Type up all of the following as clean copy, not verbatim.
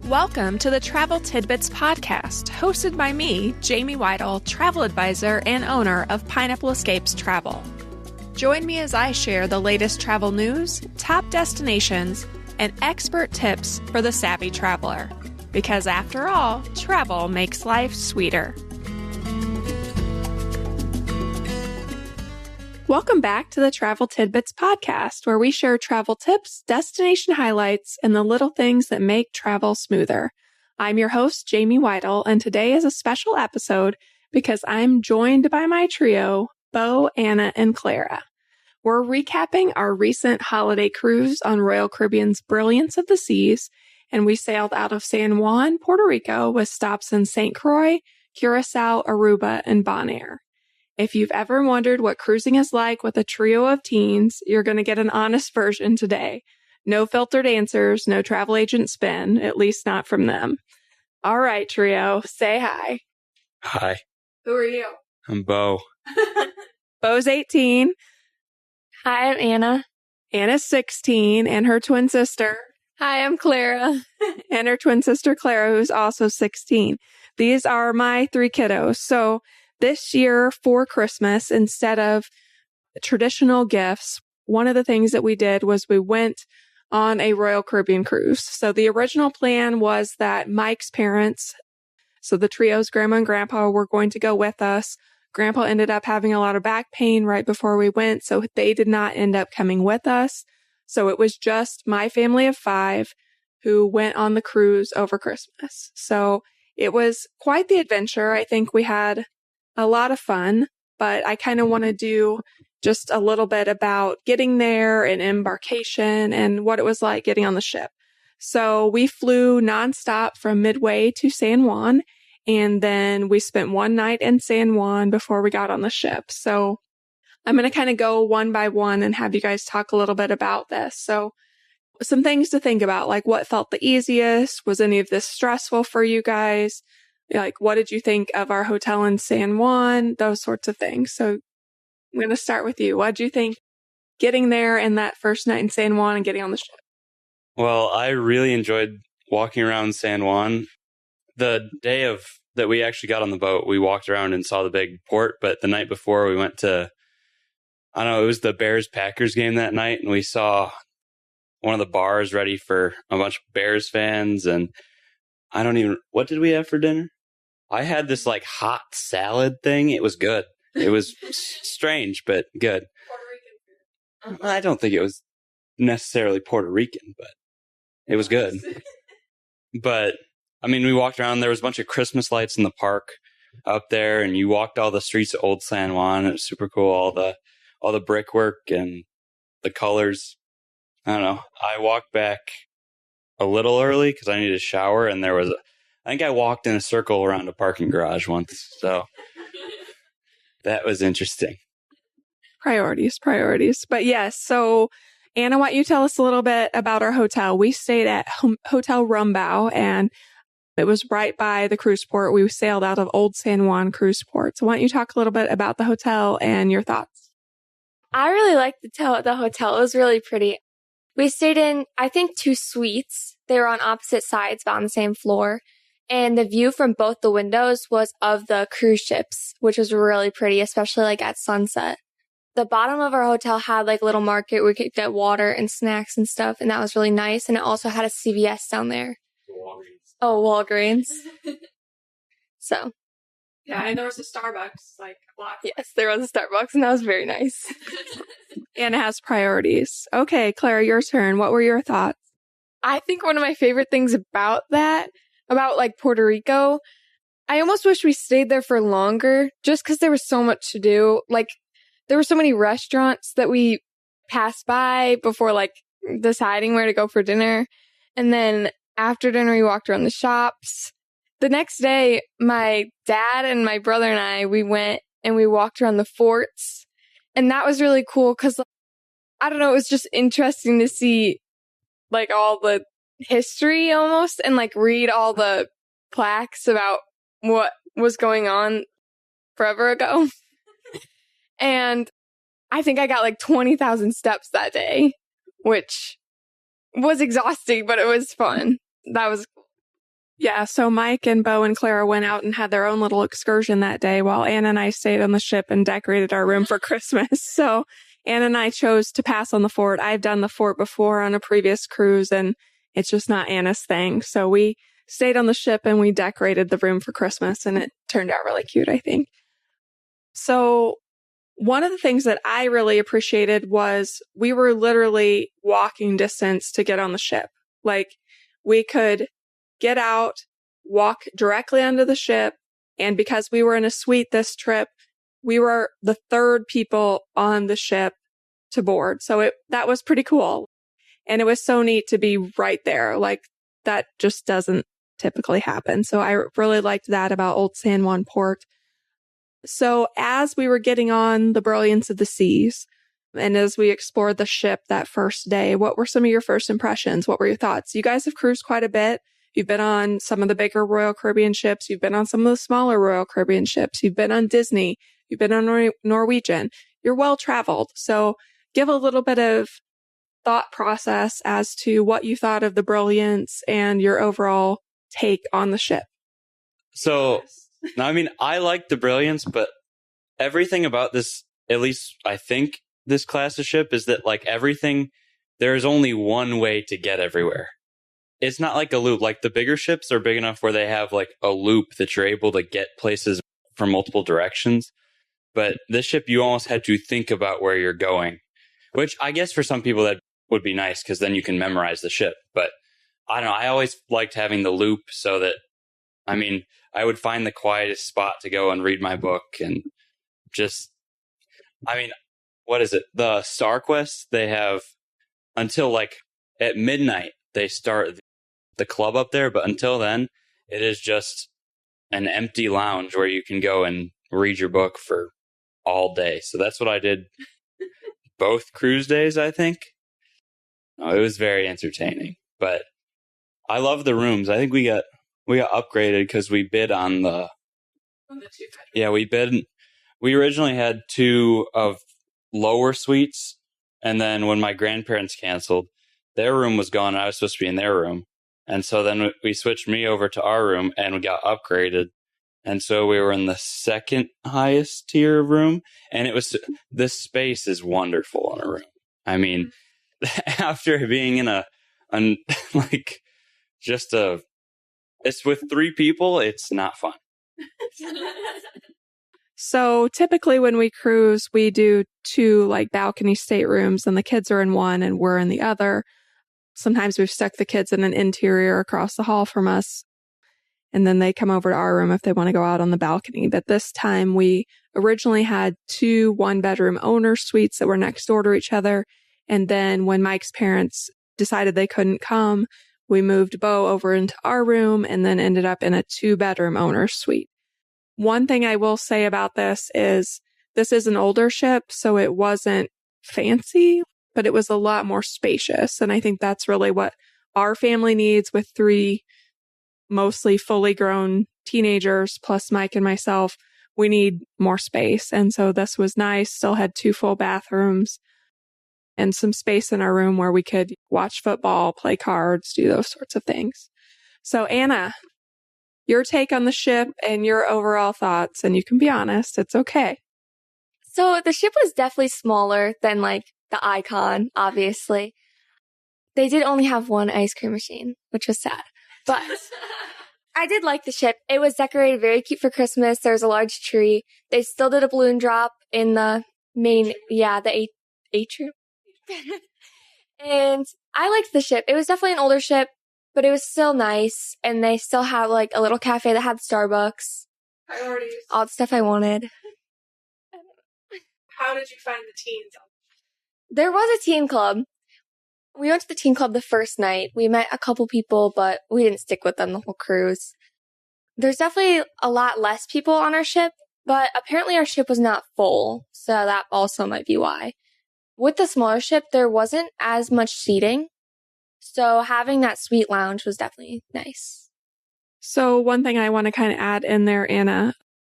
Welcome to the Travel Tidbits podcast, hosted by me, Jamie Weidel, travel advisor and owner of Pineapple Escapes Travel. Join me as I share the latest travel news, top destinations, and expert tips for the savvy traveler. Because after all, travel makes life sweeter. Welcome back to the Travel Tidbits podcast, where we share travel tips, destination highlights, and the little things that make travel smoother. I'm your host, Jamie Weidel, and today is a special episode because I'm joined by my trio, Bo, Anna, and Clara. We're recapping our recent holiday cruise on Royal Caribbean's Brilliance of the Seas, and we sailed out of San Juan, Puerto Rico, with stops in St. Croix, Curaçao, Aruba, and Bonaire. If you've ever wondered what cruising is like with a trio of teens, you're going to get an honest version today. No filtered answers, no travel agent spin, at least not from them. All right, trio, say hi. Hi. Who are you? I'm Bo. Bo's 18. Hi, I'm Anna. Anna's 16, and her twin sister. Hi, I'm Clara. And her twin sister, Clara, who's also 16. These are my three kiddos. So this year for Christmas, instead of traditional gifts, one of the things that we did was we went on a Royal Caribbean cruise. So the original plan was that Mike's parents, so the trio's grandma and grandpa, were going to go with us. Grandpa ended up having a lot of back pain right before we went, so they did not end up coming with us. So it was just my family of 5 who went on the cruise over Christmas. So it was quite the adventure. I think we had a lot of fun, but I kind of want to do just a little bit about getting there and embarkation and what it was like getting on the ship. So we flew nonstop from Midway to San Juan, and then we spent one night in San Juan before we got on the ship. So I'm going to kind of go one by one and have you guys talk a little bit about this. So some things to think about, like what felt the easiest? Was any of this stressful for you guys? Like, what did you think of our hotel in San Juan? Those sorts of things. So I'm going to start with you. What did you think getting there and that first night in San Juan and getting on the ship? Well, I really enjoyed walking around San Juan. The day that we actually got on the boat, we walked around and saw the big port, but the night before we went to, I don't know, it was the Bears-Packers game that night, and we saw one of the bars ready for a bunch of Bears fans, and what did we have for dinner? I had this like hot salad thing. It was good. It was strange, but good. Puerto Rican food. I don't think it was necessarily Puerto Rican, but it was good. But I mean, we walked around. There was a bunch of Christmas lights in the park up there, and you walked all the streets of Old San Juan. It was super cool. All the brickwork and the colors. I don't know. I walked back a little early because I needed a shower, and I think I walked in a circle around a parking garage once, so that was interesting. Priorities. But yes, so Anna, why don't you tell us a little bit about our hotel? We stayed at Hotel Rumbau, and it was right by the cruise port. We sailed out of Old San Juan cruise port. So why don't you talk a little bit about the hotel and your thoughts? I really liked the hotel. It was really pretty. We stayed in, I think, 2 suites. They were on opposite sides, but on the same floor. And the view from both the windows was of the cruise ships, which was really pretty, especially like at sunset. The bottom of our hotel had like a little market where we could get water and snacks and stuff, and that was really nice. And it also had a CVS down there. Walgreens. Oh, Walgreens. So. Yeah, and there was a Starbucks, like a lot. Yes, there was a Starbucks, and that was very nice. Anna has priorities. Okay, Clara, your turn. What were your thoughts? I think one of my favorite things about like Puerto Rico, I almost wish we stayed there for longer just because there was so much to do. Like, there were so many restaurants that we passed by before, like, deciding where to go for dinner. And then after dinner, we walked around the shops. The next day, my dad and my brother and I, we went and we walked around the forts. And that was really cool because, I don't know, it was just interesting to see, like, all the history almost and, like, read all the plaques about what was going on forever ago. And I think I got, like, 20,000 steps that day, which was exhausting, but it was fun. That was cool. Yeah, so Mike and Bo and Clara went out and had their own little excursion that day while Anna and I stayed on the ship and decorated our room for Christmas. So Anna and I chose to pass on the fort. I've done the fort before on a previous cruise, and it's just not Anna's thing. So we stayed on the ship and we decorated the room for Christmas, and it turned out really cute, I think. So one of the things that I really appreciated was we were literally walking distance to get on the ship. Like, we could get out, walk directly onto the ship, and because we were in a suite this trip, we were the third people on the ship to board. So that was pretty cool. And it was so neat to be right there. Like, that just doesn't typically happen. So I really liked that about Old San Juan Port. So as we were getting on the Brilliance of the Seas, and as we explored the ship that first day, what were some of your first impressions? What were your thoughts? You guys have cruised quite a bit. You've been on some of the bigger Royal Caribbean ships. You've been on some of the smaller Royal Caribbean ships. You've been on Disney. You've been on Norwegian. You're well traveled. So give a little bit of thought process as to what you thought of the Brilliance and your overall take on the ship. So, I mean, I like the Brilliance, but everything about this, at least I think this class of ship, is that like everything, there's only one way to get everywhere. It's not like a loop. Like, the bigger ships are big enough where they have like a loop that you're able to get places from multiple directions. But this ship, you almost had to think about where you're going, which I guess for some people that would be nice because then you can memorize the ship. But I don't know. I always liked having the loop so that, I mean, I would find the quietest spot to go and read my book and just, I mean, what is it? The Star Quest, they have until like at midnight, they start the club up there. But until then, it is just an empty lounge where you can go and read your book for all day. So that's what I did both cruise days, I think. Oh, it was very entertaining, but I love the rooms. I think we got upgraded because we bid on the yeah, we bid. We originally had 2 of lower suites, and then when my grandparents canceled, their room was gone, and I was supposed to be in their room. And so then we switched me over to our room, and we got upgraded. And so we were in the second highest tier room, and this space is wonderful in a room. I mean, after being in it's with 3 people, it's not fun. So typically when we cruise, we do 2 like balcony staterooms, and the kids are in one and we're in the other. Sometimes we've stuck the kids in an interior across the hall from us, and then they come over to our room if they want to go out on the balcony. But this time we originally had 2 one-bedroom owner suites that were next door to each other. And then when Mike's parents decided they couldn't come, we moved Bo over into our room and then ended up in a 2-bedroom owner suite. One thing I will say about this is an older ship, so it wasn't fancy, but it was a lot more spacious. And I think that's really what our family needs with 3 mostly fully grown teenagers, plus Mike and myself. We need more space. And so this was nice, still had 2 full bathrooms and some space in our room where we could watch football, play cards, do those sorts of things. So Anna, your take on the ship and your overall thoughts, and you can be honest, it's okay. So the ship was definitely smaller than like the Icon, obviously. They did only have 1 ice cream machine, which was sad. But I did like the ship. It was decorated very cute for Christmas. There was a large tree. They still did a balloon drop in the main, the atrium. And I liked the ship. It was definitely an older ship, but it was still nice. And they still had like a little cafe that had Starbucks. All the stuff I wanted. How did you find the teens? There was a teen club. We went to the teen club the first night. We met a couple people, but we didn't stick with them the whole cruise. There's definitely a lot less people on our ship, but apparently our ship was not full, so that also might be why. With the smaller ship, there wasn't as much seating, so having that suite lounge was definitely nice. So one thing I want to kind of add in there, Anna,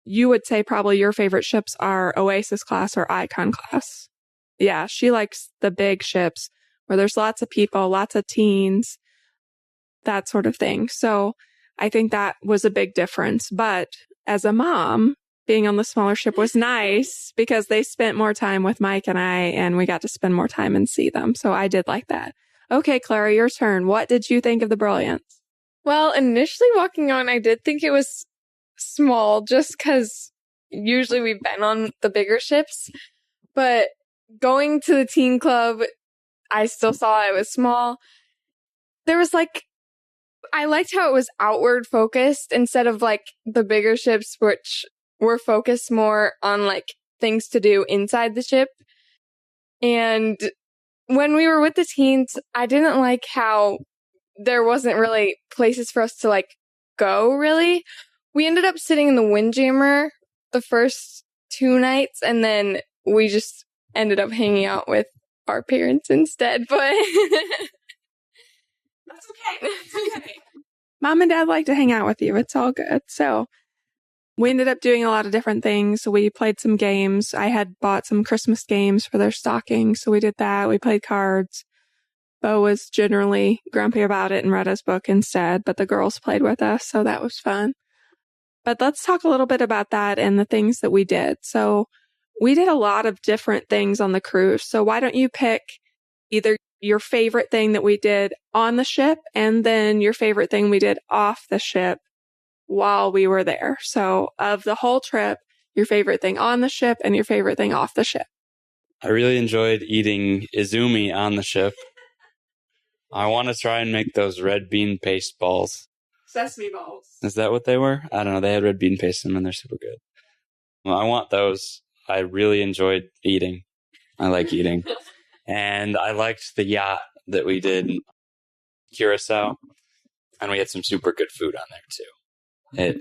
you would say probably your favorite ships are Oasis class or Icon class. Yeah, she likes the big ships where there's lots of people, lots of teens, that sort of thing. So I think that was a big difference. But as a mom, being on the smaller ship was nice because they spent more time with Mike and I, and we got to spend more time and see them. So I did like that. Okay, Clara, your turn. What did you think of the Brilliance? Well, initially walking on, I did think it was small just because usually we've been on the bigger ships. But going to the teen club, I still saw it was small. There was I liked how it was outward focused instead of the bigger ships, which were focused more on things to do inside the ship. And when we were with the teens, I didn't like how there wasn't really places for us to go really. We ended up sitting in the Windjammer the first 2 nights, and then we just ended up hanging out with our parents instead, but that's okay. That's okay. Mom and Dad like to hang out with you. It's all good. So we ended up doing a lot of different things. We played some games. I had bought some Christmas games for their stocking, so we did that. We played cards. Bo was generally grumpy about it and read his book instead, but the girls played with us, so that was fun. But let's talk a little bit about that and the things that we did. So we did a lot of different things on the cruise. So why don't you pick either your favorite thing that we did on the ship and then your favorite thing we did off the ship while we were there. So of the whole trip, your favorite thing on the ship and your favorite thing off the ship. I really enjoyed eating izumi on the ship. I want to try and make those red bean paste balls. Sesame balls. Is that what they were? I don't know. They had red bean paste in them and they're super good. Well, I want those. I really enjoyed eating. I like eating. And I liked the yacht that we did in Curaçao. And we had some super good food on there too.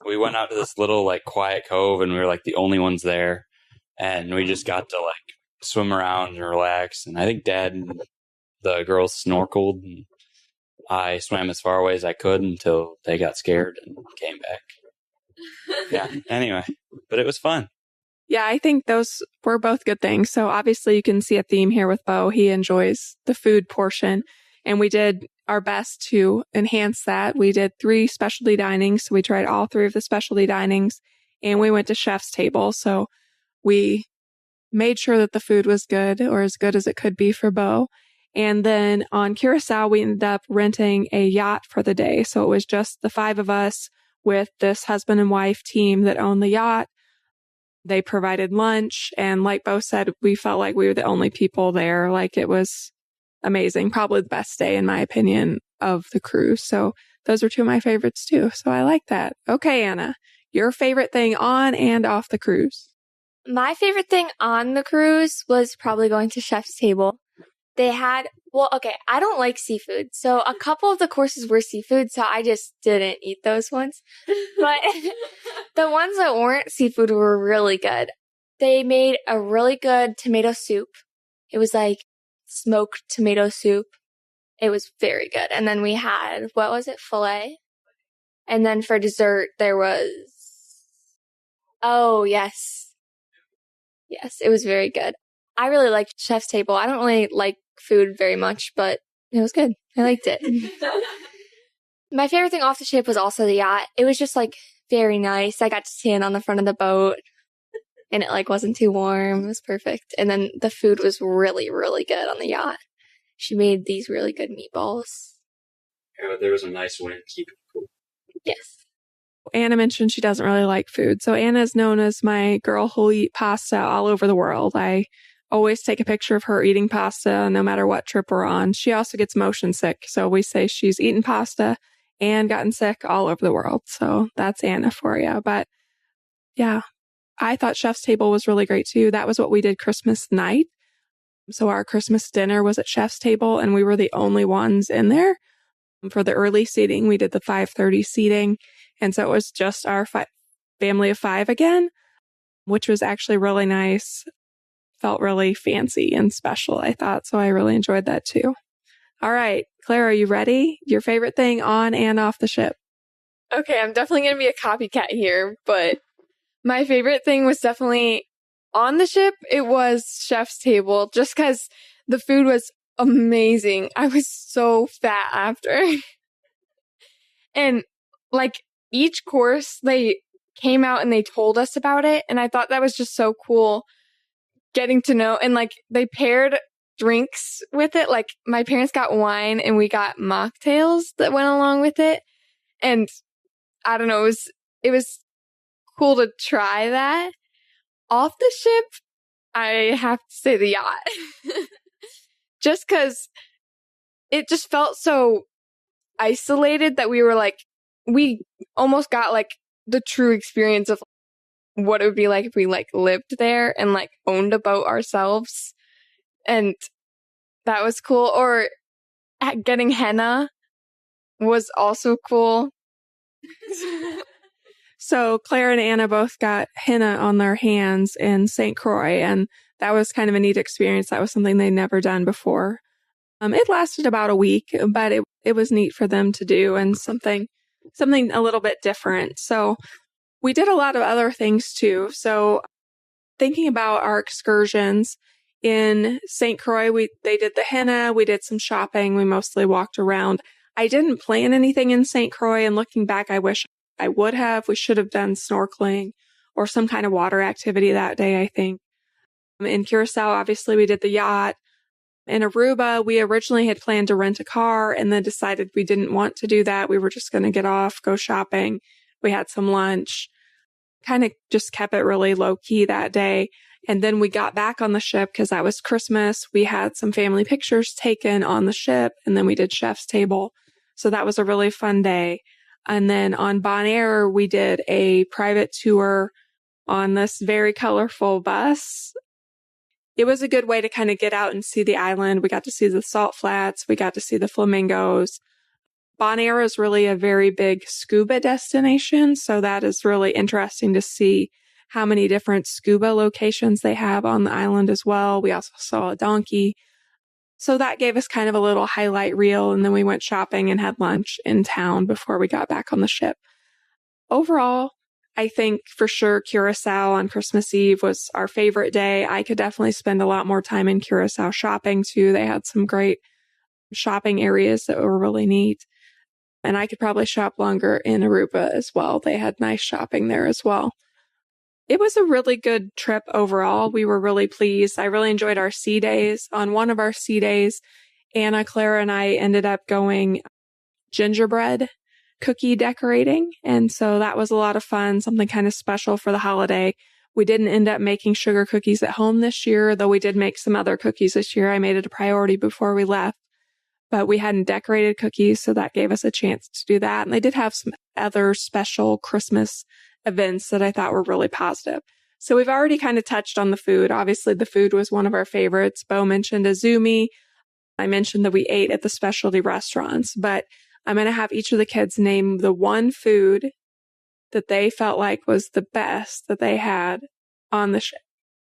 We went out to this little quiet cove and we were the only ones there. And we just got to swim around and relax. And I think Dad and the girls snorkeled. And I swam as far away as I could until they got scared and came back. Yeah, anyway. But it was fun. Yeah, I think those were both good things. So obviously you can see a theme here with Bo. He enjoys the food portion. And we did our best to enhance that. We did 3 specialty dinings. So we tried all 3 of the specialty dinings. And we went to chef's table. So we made sure that the food was good or as good as it could be for Bo. And then on Curaçao, we ended up renting a yacht for the day. So it was just the 5 of us with this husband and wife team that owned the yacht. They provided lunch. And like Bo said, we felt like we were the only people there. It was amazing. Probably the best day, in my opinion, of the cruise. So those are 2 of my favorites too. So I like that. Okay, Anna, your favorite thing on and off the cruise? My favorite thing on the cruise was probably going to chef's table. They had, I don't like seafood. So a couple of the courses were seafood, so I just didn't eat those ones. But the ones that weren't seafood were really good. They made a really good tomato soup. It was smoked tomato soup. It was very good. And then we had, filet? And then for dessert, there was, yes, it was very good. I really liked chef's table. I don't really like food very much, but it was good. I liked it. My favorite thing off the ship was also the yacht. It was just very nice. I got to stand on the front of the boat and it wasn't too warm. It was perfect. And then the food was really, really good on the yacht. She made these really good meatballs. Yeah, there was a nice wind. Keep it cool. Yes. Anna mentioned she doesn't really like food. So Anna is known as my girl who'll eat pasta all over the world. I always take a picture of her eating pasta no matter what trip we're on. She also gets motion sick. So we say she's eaten pasta and gotten sick all over the world. So that's Anna for you. But yeah, I thought chef's table was really great too. That was what we did Christmas night. So our Christmas dinner was at chef's table and we were the only ones in there. For the early seating, we did the 5:30 seating. And so it was just our family of 5 again, which was actually really nice. Felt really fancy and special, I thought. So I really enjoyed that too. All right, Clara, are you ready? Your favorite thing on and off the ship? Okay, I'm definitely going to be a copycat here, but my favorite thing was definitely on the ship. It was chef's table, just because the food was amazing. I was so fat after. And like each course they came out and they told us about it. And I thought that was just so cool getting to know. And like they paired drinks with it. Like my parents got wine and we got mocktails that went along with it. And I don't know, it was cool to try that. Off the ship, I have to say the yacht. Just because it just felt so isolated that we were like, we almost got like the true experience of what it would be like if we like lived there and like owned a boat ourselves. And that was cool. Or getting henna was also cool. So Clara and Anna both got henna on their hands in St. Croix, and that was kind of a neat experience. That was something they'd never done before. It lasted about a week, but it was neat for them to do and something a little bit different. So we did a lot of other things too. So thinking about our excursions in St. Croix, they did the henna, we did some shopping, we mostly walked around. I didn't plan anything in St. Croix, and looking back, I wish I would have. We should have done snorkeling or some kind of water activity that day, I think. In Curaçao, obviously, we did the yacht. In Aruba, we originally had planned to rent a car and then decided we didn't want to do that. We were just going to get off, go shopping. We had some lunch, kind of just kept it really low key that day. And then we got back on the ship because that was Christmas. We had some family pictures taken on the ship, and then we did chef's table. So that was a really fun day. And then on Bonaire, we did a private tour on this very colorful bus. It was a good way to kind of get out and see the island. We got to see the salt flats. We got to see the flamingos. Bonaire is really a very big scuba destination. So that is really interesting to see how many different scuba locations they have on the island as well. We also saw a donkey. So that gave us kind of a little highlight reel, and then we went shopping and had lunch in town before we got back on the ship. Overall, I think for sure Curaçao on Christmas Eve was our favorite day. I could definitely spend a lot more time in Curaçao shopping too. They had some great shopping areas that were really neat. And I could probably shop longer in Aruba as well. They had nice shopping there as well. It was a really good trip overall. We were really pleased. I really enjoyed our sea days. On one of our sea days, Anna, Clara, and I ended up going gingerbread cookie decorating. And so that was a lot of fun, something kind of special for the holiday. We didn't end up making sugar cookies at home this year, though we did make some other cookies this year. I made it a priority before we left. But we hadn't decorated cookies, so that gave us a chance to do that. And they did have some other special Christmas events that I thought were really positive. So we've already kind of touched on the food. Obviously, the food was one of our favorites. Bo mentioned azumi. I mentioned that we ate at the specialty restaurants, but I'm going to have each of the kids name the one food that they felt like was the best that they had on the ship.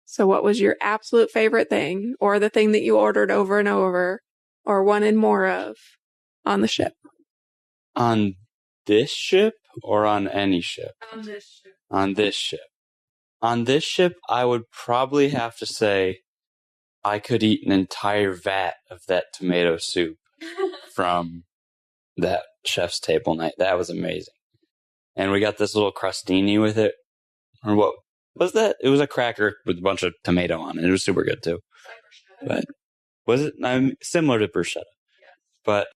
So what was your absolute favorite thing, or the thing that you ordered over and over or wanted more of on the ship? On this ship or on any ship? On this ship. On this ship. On this ship, I would probably have to say I could eat an entire vat of that tomato soup from that chef's table night. That was amazing. And we got this little crostini with it. Or what was that? It was a cracker with a bunch of tomato on it. It was super good too. But was it similar to bruschetta? Yes. But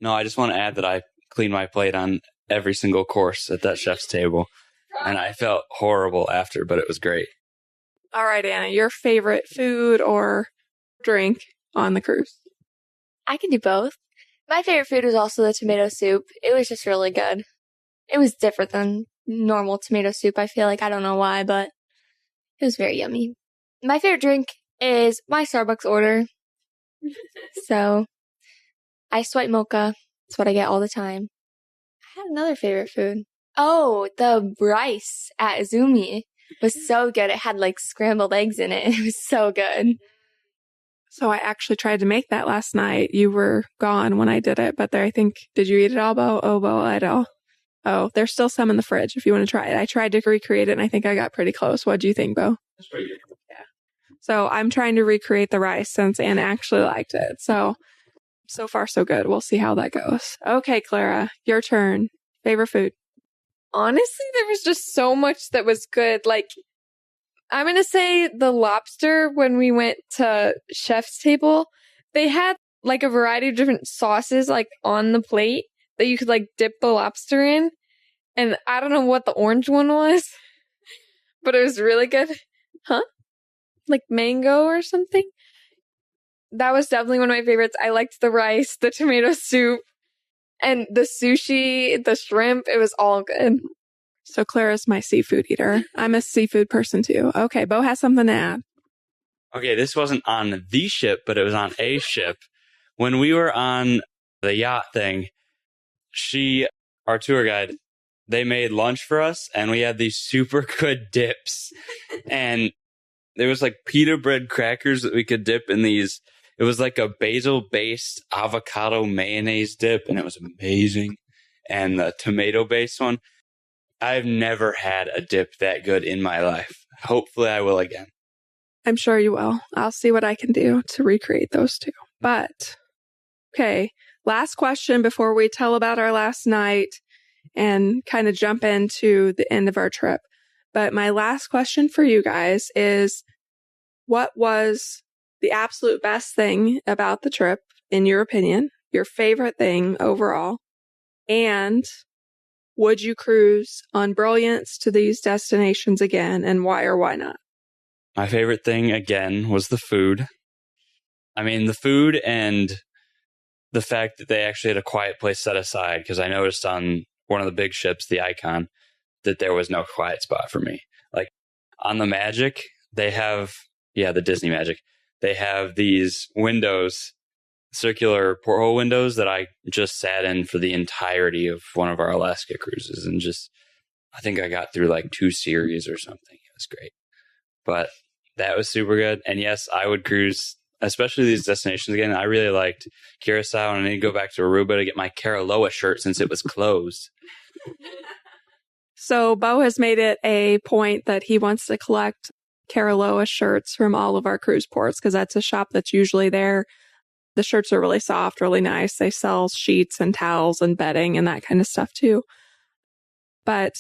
no, I just want to add that I cleaned my plate on every single course at that chef's table. And I felt horrible after, but it was great. All right, Anna, your favorite food or drink on the cruise? I can do both. My favorite food was also the tomato soup. It was just really good. It was different than normal tomato soup, I feel like. I don't know why, but it was very yummy. My favorite drink is my Starbucks order. So, iced white mocha. That's what I get all the time. I had another favorite food. Oh, the rice at Izumi was so good. It had like scrambled eggs in it. It was so good. So I actually tried to make that last night. You were gone when I did it, but I think, did you eat it all, Bo? Oh, Bo, I don't. Oh, there's still some in the fridge if you want to try it. I tried to recreate it, and I think I got pretty close. What do you think, Bo? That's pretty good. Yeah. So I'm trying to recreate the rice since Anna actually liked it. So far, so good. We'll see how that goes. Okay, Clara, your turn. Favorite food? Honestly, there was just so much that was good. Like, I'm going to say the lobster when we went to Chef's Table. They had like a variety of different sauces like on the plate that you could like dip the lobster in. And I don't know what the orange one was, but it was really good. Huh? Like mango or something? That was definitely one of my favorites. I liked the rice, the tomato soup, and the sushi, the shrimp. It was all good. So Clara's my seafood eater. I'm a seafood person too. Okay, Bo has something to add. Okay, this wasn't on the ship, but it was on a ship. When we were on the yacht thing, our tour guide, they made lunch for us, and we had these super good dips. And there was like pita bread crackers that we could dip in these. It was like a basil-based avocado mayonnaise dip, and it was amazing. And the tomato-based one. I've never had a dip that good in my life. Hopefully I will again. I'm sure you will. I'll see what I can do to recreate those two. But, okay, last question before we tell about our last night and kind of jump into the end of our trip. But my last question for you guys is, what was the absolute best thing about the trip, in your opinion? Your favorite thing overall? And would you cruise on Brilliance to these destinations again, and why or why not? My favorite thing, again, was the food. I mean, the food and the fact that they actually had a quiet place set aside, because I noticed on one of the big ships, the Icon, that there was no quiet spot for me. Like, on the Magic, they have, the Disney Magic, they have these windows, circular porthole windows that I just sat in for the entirety of one of our Alaska cruises, and I think I got through like 2 series or something. It was great. But that was super good. And yes, I would cruise, especially these destinations again. I really liked Curaçao, and I need to go back to Aruba to get my Caraloa shirt since it was closed. So Bo has made it a point that he wants to collect Caraloa shirts from all of our cruise ports, because that's a shop that's usually there. The shirts are really soft, really nice. They sell sheets and towels and bedding and that kind of stuff too. But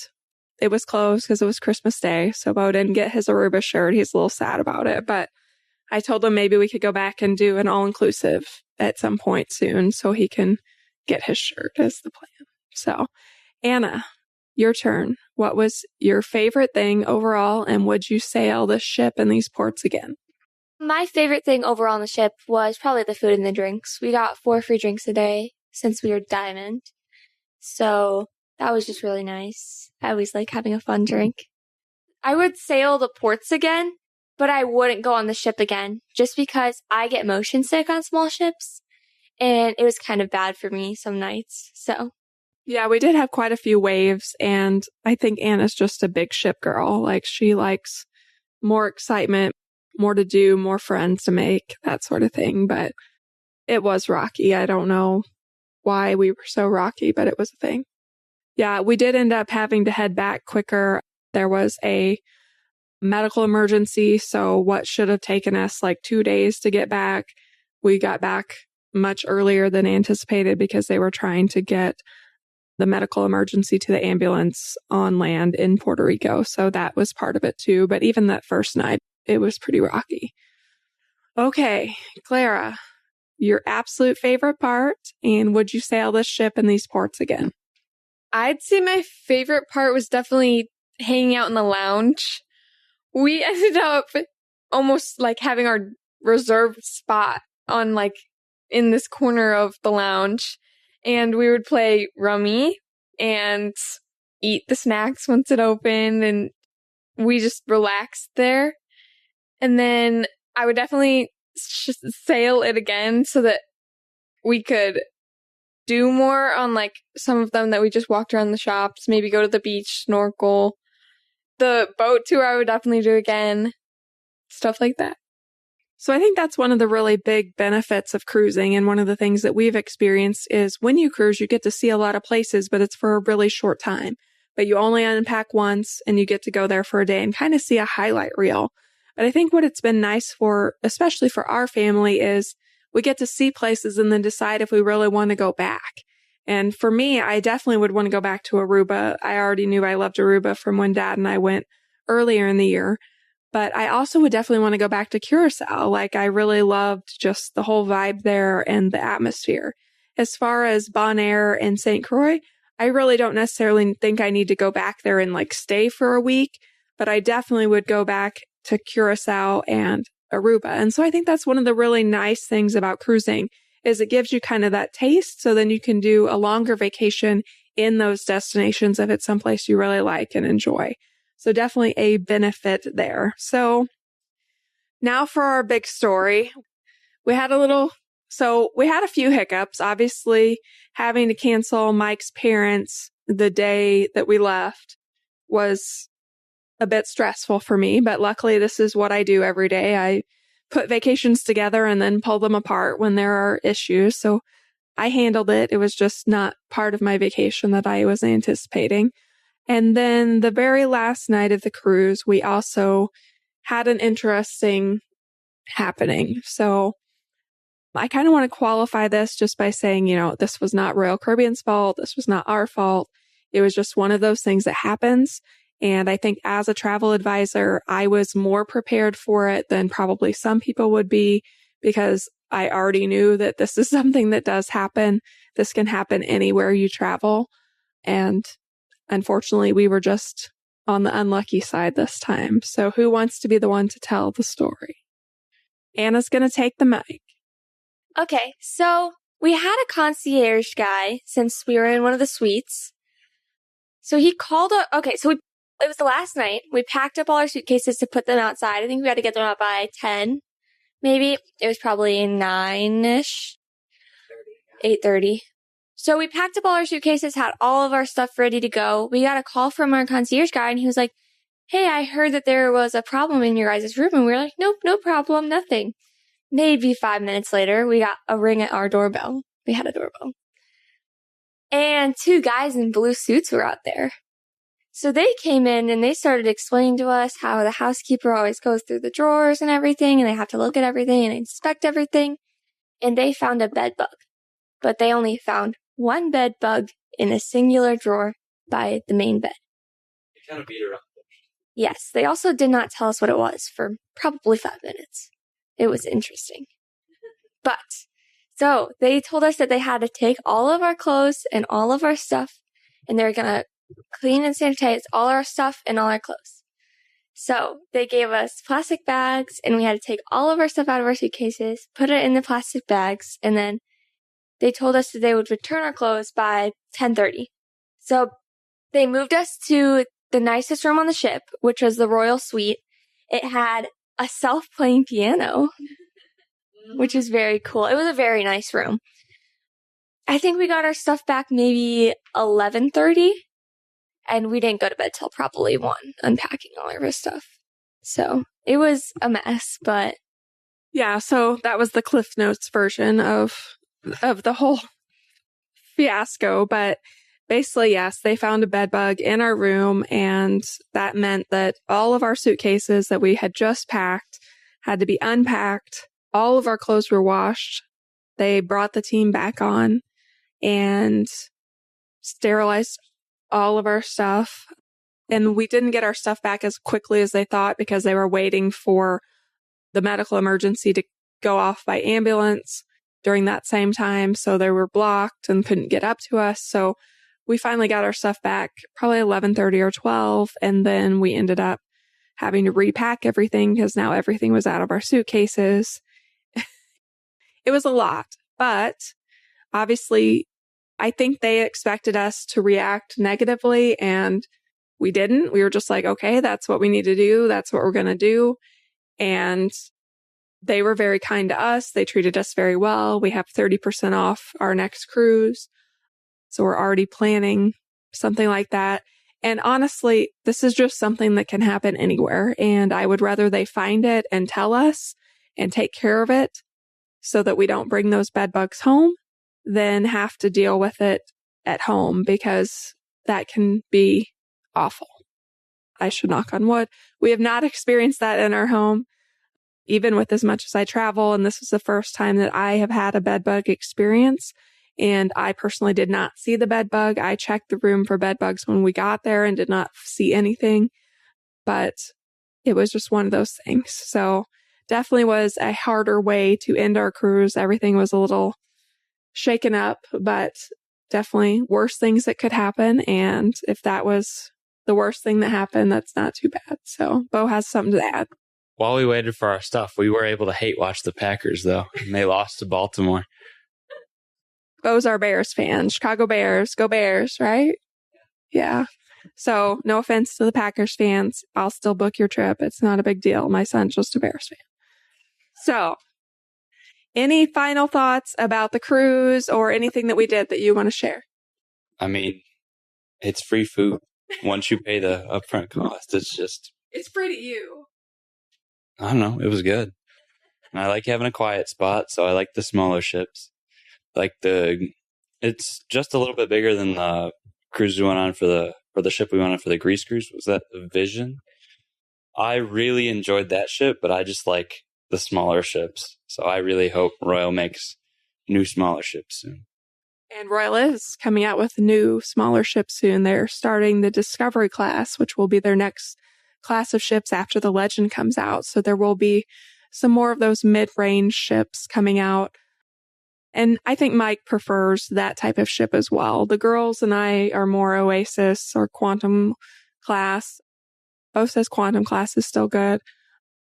it was closed because it was Christmas Day. So Bo didn't get his Aruba shirt. He's a little sad about it. But I told him maybe we could go back and do an all-inclusive at some point soon so he can get his shirt as the plan. So, Anna, your turn. What was your favorite thing overall, and would you sail this ship and these ports again? My favorite thing overall on the ship was probably the food and the drinks. We got 4 free drinks a day since we were Diamond. So that was just really nice. I always like having a fun drink. I would sail the ports again, but I wouldn't go on the ship again just because I get motion sick on small ships, and it was kind of bad for me some nights. So yeah, we did have quite a few waves, and I think Anna's just a big ship girl. Like, she likes more excitement, more to do, more friends to make, that sort of thing. But it was rocky. I don't know why we were so rocky, but it was a thing. Yeah, we did end up having to head back quicker. There was a medical emergency, so what should have taken us like 2 days to get back, we got back much earlier than anticipated because they were trying to get the medical emergency to the ambulance on land in Puerto Rico. So that was part of it too. But even that first night, it was pretty rocky. Okay, Clara, your absolute favorite part, and would you sail this ship in these ports again? I'd say my favorite part was definitely hanging out in the lounge. We ended up almost like having our reserved spot on like in this corner of the lounge, and we would play rummy and eat the snacks once it opened, and we just relaxed there. And then I would definitely sail it again so that we could do more on like some of them that we just walked around the shops, maybe go to the beach, snorkel. The boat tour I would definitely do again. Stuff like that. So I think that's one of the really big benefits of cruising. And one of the things that we've experienced is when you cruise, you get to see a lot of places, but it's for a really short time. But you only unpack once and you get to go there for a day and kind of see a highlight reel. But I think what it's been nice for, especially for our family, is we get to see places and then decide if we really want to go back. And for me, I definitely would want to go back to Aruba. I already knew I loved Aruba from when Dad and I went earlier in the year. But I also would definitely want to go back to Curaçao. Like, I really loved just the whole vibe there and the atmosphere. As far as Bonaire and St. Croix, I really don't necessarily think I need to go back there and like stay for a week, but I definitely would go back to Curaçao and Aruba. And so I think that's one of the really nice things about cruising is it gives you kind of that taste. So then you can do a longer vacation in those destinations if it's someplace you really like and enjoy. So definitely a benefit there. So now for our big story. We had a few hiccups. Obviously, having to cancel Mike's parents the day that we left was a bit stressful for me, but luckily this is what I do every day. I put vacations together and then pull them apart when there are issues. So I handled it. It was just not part of my vacation that I was anticipating. And then the very last night of the cruise, we also had an interesting happening. So I kind of want to qualify this just by saying, this was not Royal Caribbean's fault. This was not our fault. It was just one of those things that happens. And I think as a travel advisor, I was more prepared for it than probably some people would be because I already knew that this is something that does happen. This can happen anywhere you travel. And unfortunately, we were just on the unlucky side this time. So who wants to be the one to tell the story? Anna's going to take the mic. Okay, so we had a concierge guy since we were in one of the suites. So he called up. Okay, so it was the last night. We packed up all our suitcases to put them outside. I think we had to get them out by 10, maybe. It was probably 9-ish, 8:30. So we packed up all our suitcases, had all of our stuff ready to go. We got a call from our concierge guy, and he was like, "Hey, I heard that there was a problem in your guys' room." And we were like, "Nope, no problem, nothing." Maybe 5 minutes later, we got a ring at our doorbell. We had a doorbell. And 2 guys in blue suits were out there. So they came in and they started explaining to us how the housekeeper always goes through the drawers and everything, and they have to look at everything and inspect everything. And they found a bed bug. But they only found one bed bug in a singular drawer by the main bed. It kind of beat her up. Yes, they also did not tell us what it was for probably 5 minutes. It was interesting. But, so they told us that they had to take all of our clothes and all of our stuff, and they were going to clean and sanitize all our stuff and all our clothes. So they gave us plastic bags, and we had to take all of our stuff out of our suitcases, put it in the plastic bags, and then they told us that they would return our clothes by 10:30. So they moved us to the nicest room on the ship, which was the Royal Suite. It had a self-playing piano, which is very cool. It was a very nice room. I think we got our stuff back maybe 11:30, and we didn't go to bed till probably 1, unpacking all of our stuff. So it was a mess, but yeah, so that was the Cliff Notes version of the whole fiasco. But basically, yes, they found a bed bug in our room, and that meant that all of our suitcases that we had just packed had to be unpacked. All of our clothes were washed. They brought the team back on and sterilized all of our stuff. And we didn't get our stuff back as quickly as they thought because they were waiting for the medical emergency to go off by ambulance during that same time. So they were blocked and couldn't get up to us. So we finally got our stuff back probably 11:30 or 12. And then we ended up having to repack everything because now everything was out of our suitcases. It was a lot, but obviously I think they expected us to react negatively, and we didn't. We were just like, okay, that's what we need to do. That's what we're going to do. And they were very kind to us. They treated us very well. We have 30% off our next cruise. So we're already planning something like that. And honestly, this is just something that can happen anywhere. And I would rather they find it and tell us and take care of it so that we don't bring those bed bugs home than have to deal with it at home, because that can be awful. I should knock on wood. We have not experienced that in our home, even with as much as I travel. And this is the first time that I have had a bed bug experience. And I personally did not see the bed bug. I checked the room for bed bugs when we got there and did not see anything. But it was just one of those things. So definitely was a harder way to end our cruise. Everything was a little shaken up, but definitely worse things that could happen. And if that was the worst thing that happened, that's not too bad. So Bo has something to add. While we waited for our stuff, we were able to hate watch the Packers, though, and they lost to Baltimore. Bo's our Bears fan. Chicago Bears. Go Bears, right? Yeah. So no offense to the Packers fans. I'll still book your trip. It's not a big deal. My son's just a Bears fan. So any final thoughts about the cruise or anything that we did that you want to share? I mean, it's free food. Once you pay the upfront cost, It's free to you. I don't know. It was good. And I like having a quiet spot, so I like the smaller ships. It's just a little bit bigger than the cruise we went on for the ship we went on for the Greece cruise. Was that the Vision? I really enjoyed that ship, but I just like the smaller ships. So I really hope Royal makes new smaller ships soon. And Royal is coming out with new smaller ships soon. They're starting the Discovery class, which will be their next class of ships after the Legend comes out. So there will be some more of those mid-range ships coming out. And I think Mike prefers that type of ship as well. The girls and I are more Oasis or Quantum class. Bo says Quantum class is still good.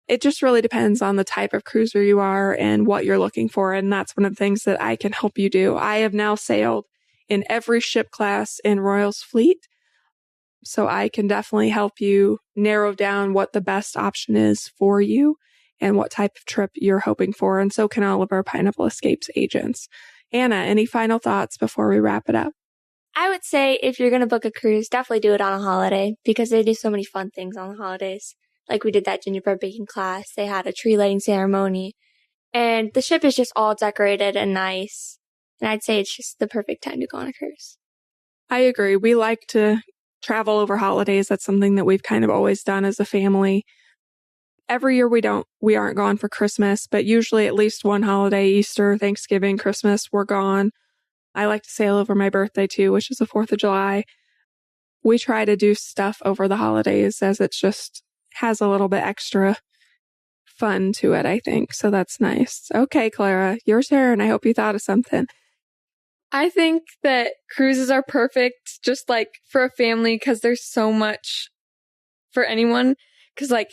It just really depends on the type of cruiser you are and what you're looking for. And that's one of the things that I can help you do. I have now sailed in every ship class in Royal's fleet. So I can definitely help you narrow down what the best option is for you and what type of trip you're hoping for. And so can all of our Pineapple Escapes agents. Anna, any final thoughts before we wrap it up? I would say if you're going to book a cruise, definitely do it on a holiday because they do so many fun things on the holidays. Like we did that gingerbread baking class. They had a tree lighting ceremony. And the ship is just all decorated and nice. And I'd say it's just the perfect time to go on a cruise. I agree. We like to travel over holidays. That's something that we've kind of always done as a family. Every year we aren't gone for Christmas, but usually at least one holiday, Easter, Thanksgiving, Christmas, we're gone. I like to sail over my birthday too, which is the 4th of July. We try to do stuff over the holidays as it just has a little bit extra fun to it, I think. So that's nice. Okay, Clara, your turn. I hope you thought of something. I think that cruises are perfect just like for a family because there's so much for anyone. Because like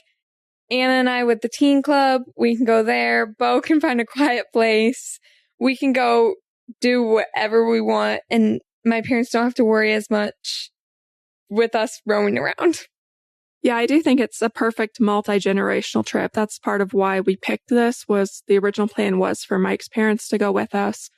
Anna and I with the teen club, we can go there. Bo can find a quiet place. We can go do whatever we want. And my parents don't have to worry as much with us roaming around. Yeah, I do think it's a perfect multi-generational trip. That's part of why we picked this. Was the original plan was for Mike's parents to go with us.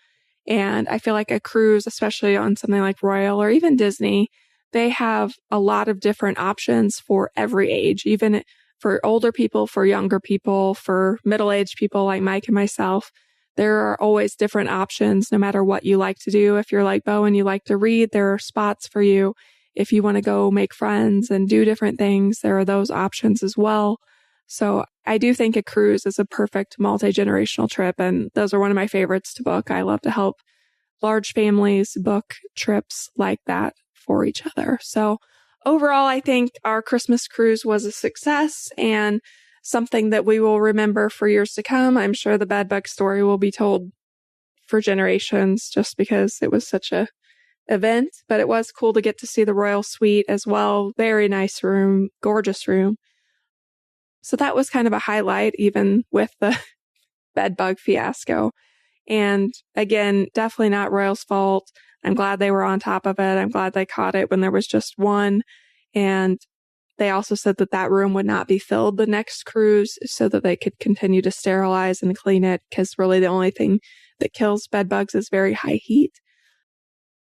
And I feel like a cruise, especially on something like Royal or even Disney, they have a lot of different options for every age, even for older people, for younger people, for middle-aged people like Mike and myself. There are always different options no matter what you like to do. If you're like Bo and you like to read, there are spots for you. If you want to go make friends and do different things, there are those options as well. So I do think a cruise is a perfect multi-generational trip, and those are one of my favorites to book. I love to help large families book trips like that for each other. So overall, I think our Christmas cruise was a success and something that we will remember for years to come. I'm sure the bed bug story will be told for generations just because it was such a event, but it was cool to get to see the Royal Suite as well. Very nice room, gorgeous room. So that was kind of a highlight, even with the bed bug fiasco. And again, definitely not Royal's fault. I'm glad they were on top of it. I'm glad they caught it when there was just one. And they also said that that room would not be filled the next cruise so that they could continue to sterilize and clean it, because really the only thing that kills bed bugs is very high heat.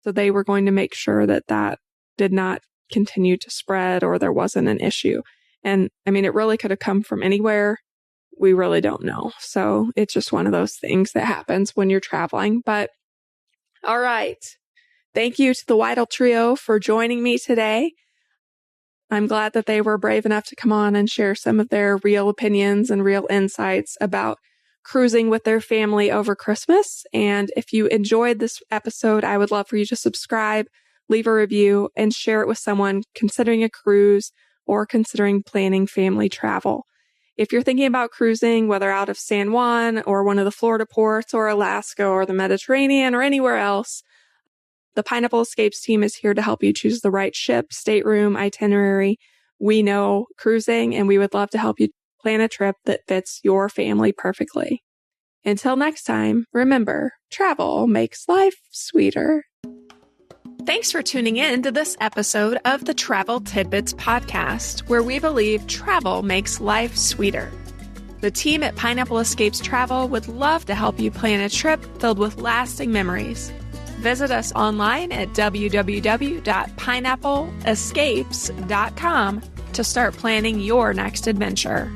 So they were going to make sure that that did not continue to spread or there wasn't an issue. And I mean, it really could have come from anywhere. We really don't know. So it's just one of those things that happens when you're traveling. But all right. Thank you to the Weidel Trio for joining me today. I'm glad that they were brave enough to come on and share some of their real opinions and real insights about cruising with their family over Christmas. And if you enjoyed this episode, I would love for you to subscribe, leave a review, and share it with someone considering a cruise or considering planning family travel. If you're thinking about cruising, whether out of San Juan or one of the Florida ports or Alaska or the Mediterranean or anywhere else, the Pineapple Escapes team is here to help you choose the right ship, stateroom, itinerary. We know cruising, and we would love to help you plan a trip that fits your family perfectly. Until next time, remember, travel makes life sweeter. Thanks for tuning in to this episode of the Travel Tidbits Podcast, where we believe travel makes life sweeter. The team at Pineapple Escapes Travel would love to help you plan a trip filled with lasting memories. Visit us online at www.pineappleescapes.com to start planning your next adventure.